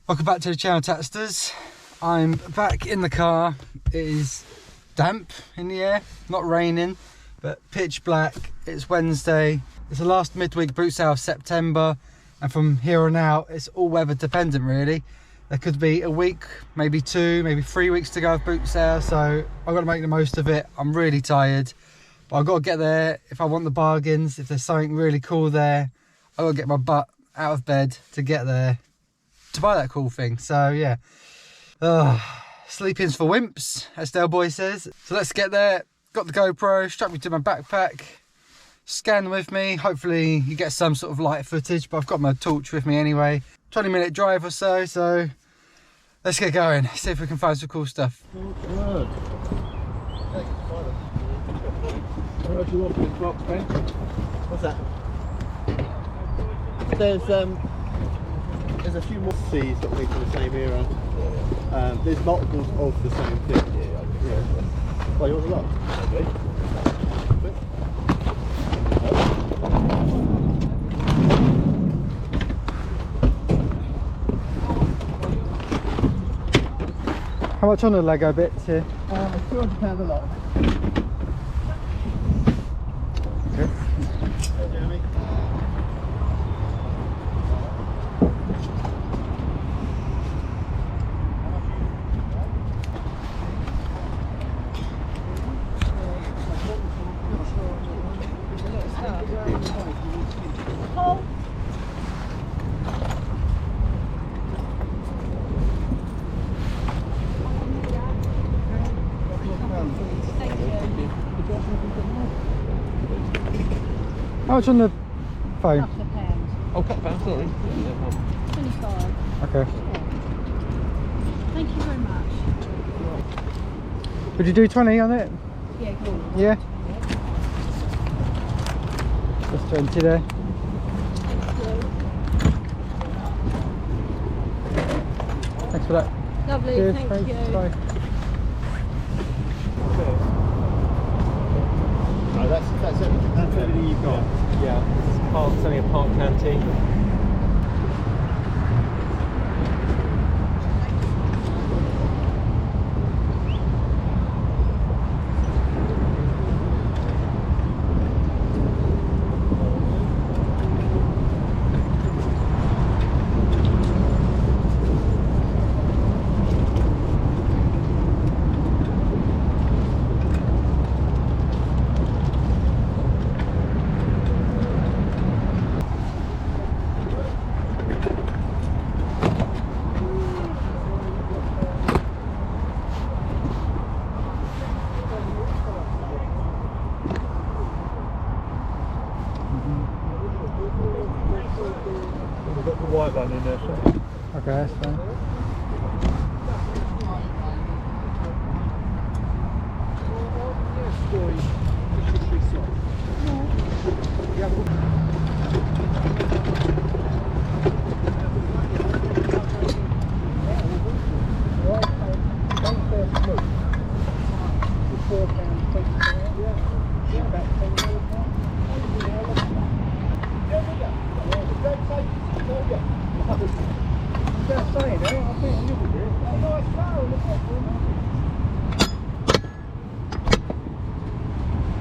Welcome back to the channel, Tatsters. I'm back in the car. It is damp in the air, not raining, but pitch black. It's Wednesday. It's the last midweek boot sale of September, and from here on out, it's all weather dependent really. There could be a week, maybe 2, maybe 3 weeks to go of boot sale, so I've got to make the most of it. I'm really tired, but I've got to get there if I want the bargains. If there's something really cool there, I've got to get my butt out of bed to get there to buy that cool thing. So yeah, sleep-ins for wimps, as Del Boy says. So let's get there. Got the GoPro strapped me to my backpack, scan with me. Hopefully you get some sort of light footage, but I've got my torch with me anyway. 20-minute drive or so, so let's get going, see if we can find some cool stuff. What's that? There's a few more C's that lead to the same era. There's multiples of the same thing. Yeah. Well, you want the lot? Okay. How much on the Lego bits here? £200 a lot. Okay. Hey, Jeremy. How much on the phone? Couple of pounds. Oh, couple pounds, sorry. 25. Okay. Thank you very much. Would you do 20 on it? Yeah, go on. Yeah. Just 20 there. Thanks for that. Lovely, Cheers, thank thanks, you. bye. No, that's everything. That's everything you've got. Yeah, it's only a park canteen. Got the white one in there, sir. Okay, that's fine.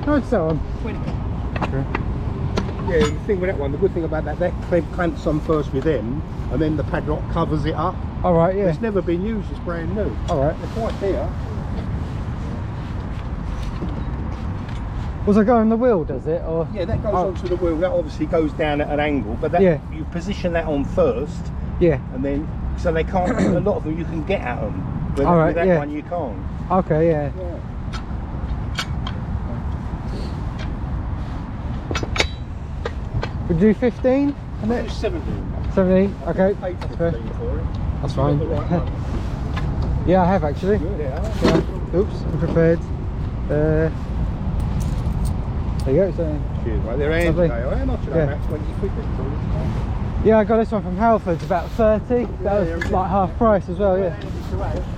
How much is that one? 20. Okay. Yeah, the thing with that one, the good thing about that clamps on first with them, and then the padlock covers it up. Alright, yeah. It's never been used, it's brand new. Alright. They're quite here. Was it go on the wheel, does it? Or Yeah, that goes onto the wheel. That obviously goes down at an angle, but that Yeah. you position that on first, yeah. and then so they can't. A lot of them you can get at them, but Alright, with that yeah. one you can't. Okay, yeah. Yeah. Would you do 15 on it? It's 17. 17? Okay, Paid that's fair. 15 for it. That's You got fine. the right one. Yeah, I have actually. Good, yeah. Yeah. Oops, I'm prepared. There you go. So, Cheers, mate. They're handy. Lovely. They are. How much are Yeah. they? About 20 quid. yeah, I got this one from Halford's, about 30. That was yeah. like half price as well, yeah.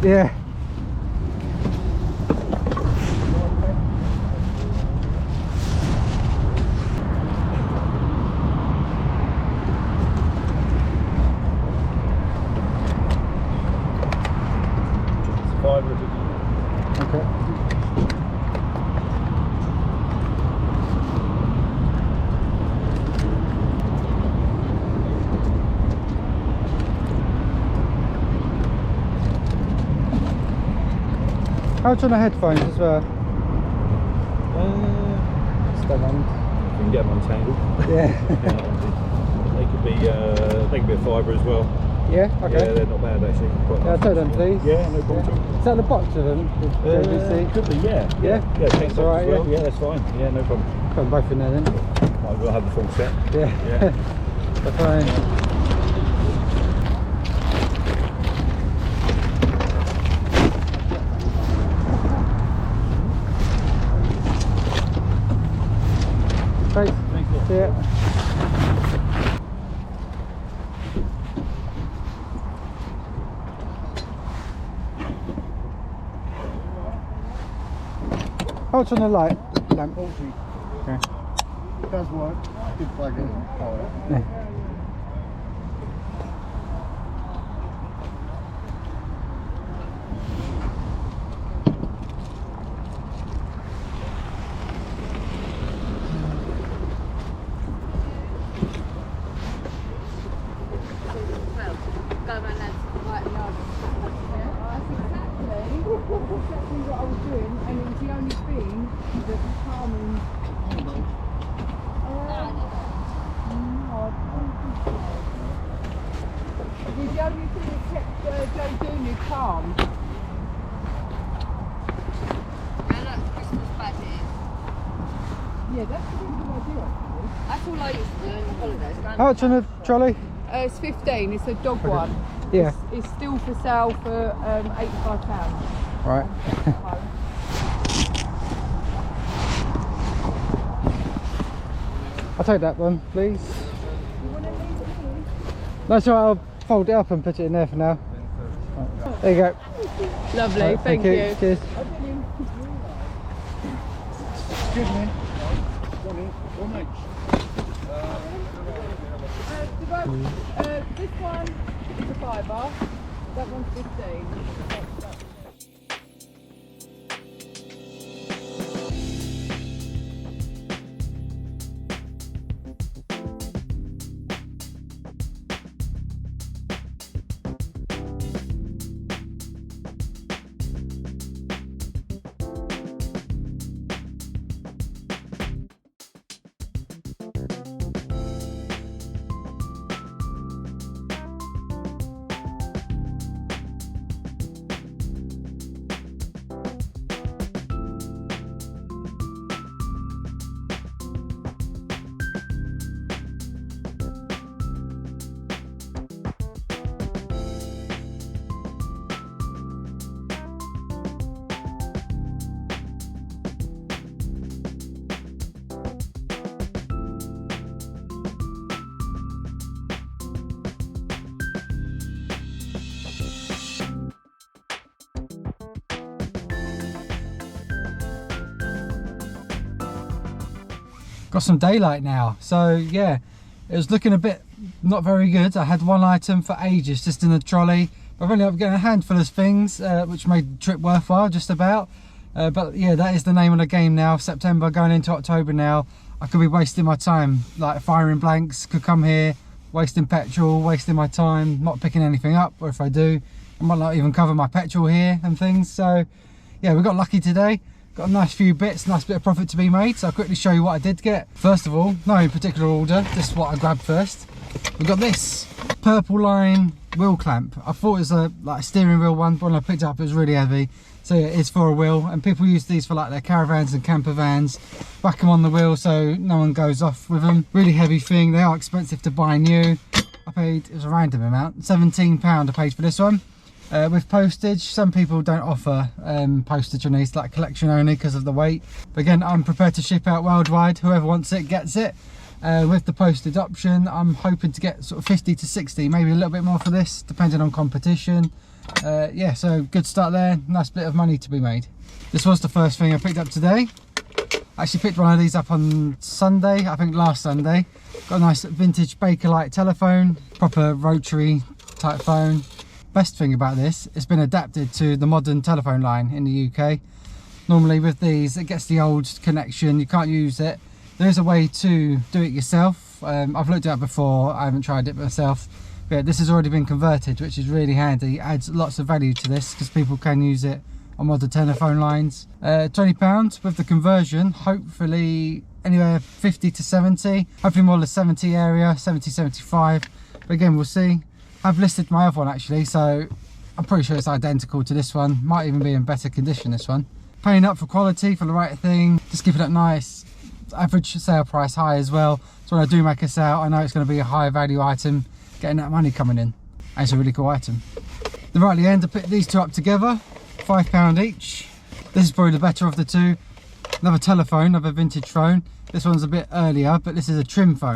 Yeah. How much on the headphones as well? Still on. You can get them untangled. Yeah. They could be a fibre as well. Yeah, okay. Yeah, they're not bad actually. Quite Yeah, nice. take them please. Yeah, no problem. Is that the box of them? The JVC? Could be, yeah. Yeah? Yeah, That's all right, well. yeah? Yeah, that's fine. Yeah, no problem. Put them both in there then. Might as well have the full set. Yeah. Yeah. That's fine. Thanks. Thanks a lot. See ya. How much on the light lamp? 40. Okay. It does work. I did plug it in. Yeah. Go around that right yard. That's exactly what I was doing, and it was the only thing that was calming. It was the only thing that kept Joe Junior calm. Yeah, that's a really good idea actually. That's all I used to do in the holidays. How much on the trolley? It's 15, it's a dog one. Yeah. It's still for sale for £85. Right. I'll take that one, please. That's all right, I'll fold it up and put it in there for now. Right. There you go. Lovely, Right, thank you. Cheers. Excuse me. This one is a fiver, that one's 15. Got some daylight now, so yeah, it was looking a bit not very good. I had one item for ages just in the trolley. I've ended up getting a handful of things, which made the trip worthwhile just about. But yeah, that is the name of the game now. September going into October now. I could be wasting my time, like firing blanks, could come here, wasting petrol, wasting my time, not picking anything up, or if I do, I might not even cover my petrol here and things. So yeah, we got lucky today. Got a nice few bits, nice bit of profit to be made. So I'll quickly show you what I did get. First of all, no in particular order, just what I grabbed first. We got this purple line wheel clamp. I thought it was a like steering wheel one, but when I picked it up it was really heavy. So yeah, it's for a wheel, and people use these for like their caravans and camper vans. Whack them on the wheel so no one goes off with them. Really heavy thing. They are expensive to buy new. I paid, it was a random amount, £17 I paid for this one. With postage, some people don't offer postage on these, like collection only because of the weight. But again, I'm prepared to ship out worldwide. Whoever wants it gets it. With the postage option, I'm hoping to get sort of 50 to 60, maybe a little bit more for this, depending on competition. Yeah, so good start there. Nice bit of money to be made. This was the first thing I picked up today. I actually picked one of these up on Sunday, I think last Sunday. Got a nice vintage Bakelite telephone, proper rotary type phone. Best thing about this, it's been adapted to the modern telephone line in the UK. Normally with these, it gets the old connection, you can't use it. There is a way to do it yourself. I've looked at it before, I haven't tried it myself. But yeah, this has already been converted, which is really handy. It adds lots of value to this because people can use it on modern telephone lines. £20 with the conversion, hopefully anywhere 50 to 70, hopefully more the 70 area, 70, 75. But again, we'll see. I've listed my other one actually, so I'm pretty sure it's identical to this one. Might even be in better condition, this one. Paying up for quality, for the right thing, just keeping it nice. Average sale price high as well. So when I do make a sale, I know it's going to be a high value item, getting that money coming in. And it's a really cool item. The right at the end, I put these two up together, £5 each. This is probably the better of the two. Another telephone, another vintage phone. This one's a bit earlier, but this is a trim phone.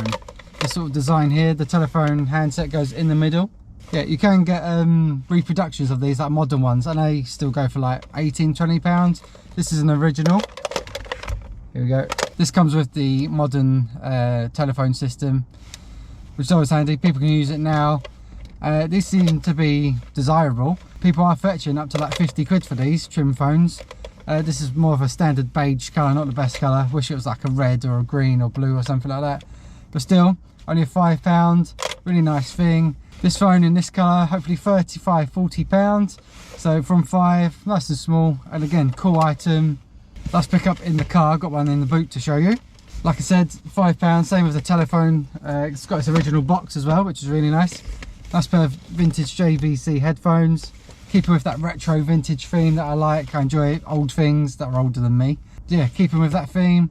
This sort of design here, the telephone handset goes in the middle. Yeah, you can get reproductions of these, like modern ones, and they still go for like £18, £20. This is an original. Here we go. This comes with the modern telephone system, which is always handy. People can use it now. These seem to be desirable. People are fetching up to like 50 quid for these trim phones. This is more of a standard beige colour, not the best colour. Wish it was like a red or a green or blue or something like that. But still, only a £5, really nice thing. This phone in this colour, hopefully 35, £40. So from 5, nice and small, and again, cool item. Let's pick up in the car, got one in the boot to show you. Like I said, £5, same with the telephone. It's got its original box as well, which is really nice. Nice pair of vintage JVC headphones. Keeping with that retro vintage theme that I like. I enjoy old things that are older than me. Yeah, keeping with that theme.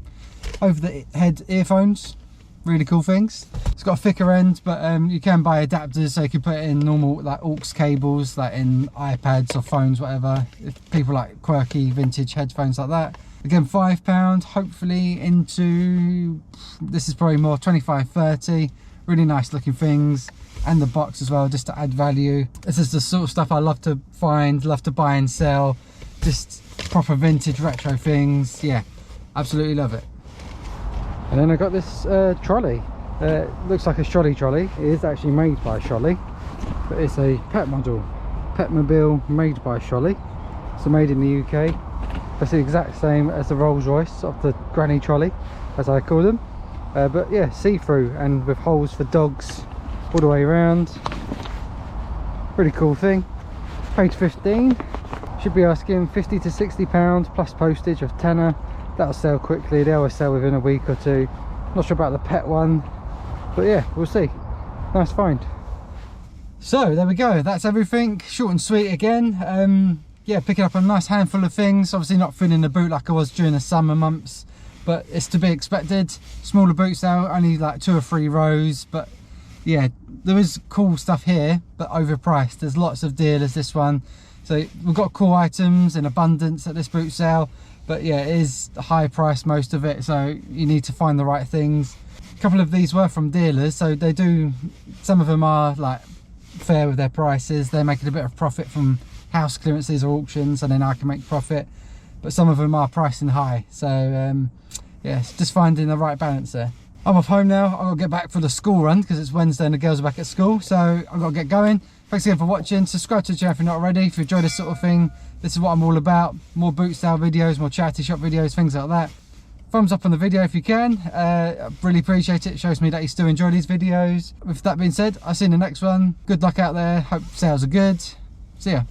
Over the head earphones. Really cool things. It's got a thicker end, but you can buy adapters, so you can put it in normal like aux cables, like in iPads or phones, whatever. If people like quirky vintage headphones like that. Again, £5, hopefully into, this is probably more 25, 30. Really nice looking things, and the box as well, just to add value. This is the sort of stuff I love to find, love to buy and sell. Just proper vintage retro things. Yeah, absolutely love it. And then I got this trolley. Looks like a trolley. It is actually made by Trolley, but it's a pet model. Petmobile made by Trolley. So made in the UK. That's the exact same as the Rolls Royce of the granny trolley, as I call them. But yeah, see-through and with holes for dogs all the way around. Pretty cool thing. Paid 15. Should be asking £50 to £60 plus postage of tenner. That'll sell quickly. They always sell within a week or two. Not sure about the pet one, but yeah, we'll see. Nice find. So there we go. That's everything. Short and sweet again. Yeah, picking up a nice handful of things. Obviously not filling the boot like I was during the summer months, but it's to be expected. Smaller boot sale, only like 2 or 3 rows, but yeah, there is cool stuff here, but overpriced. There's lots of dealers, this one. So we've got cool items in abundance at this boot sale, but yeah, it is high price, most of it, so you need to find the right things. A couple of these were from dealers, so they do, some of them are like fair with their prices. They're making a bit of profit from house clearances or auctions, and then I can make profit, but some of them are pricing high. So yeah, it's just finding the right balance there. I'm off home now. I've got to get back for the school run because it's Wednesday and the girls are back at school, so I've got to get going. Thanks again for watching. Subscribe to the channel if you're not already. If you enjoy this sort of thing, this is what I'm all about. More boot style videos, more charity shop videos, things like that. Thumbs up on the video if you can. I really appreciate it. It shows me that you still enjoy these videos. With that being said, I'll see you in the next one. Good luck out there. Hope sales are good. See ya.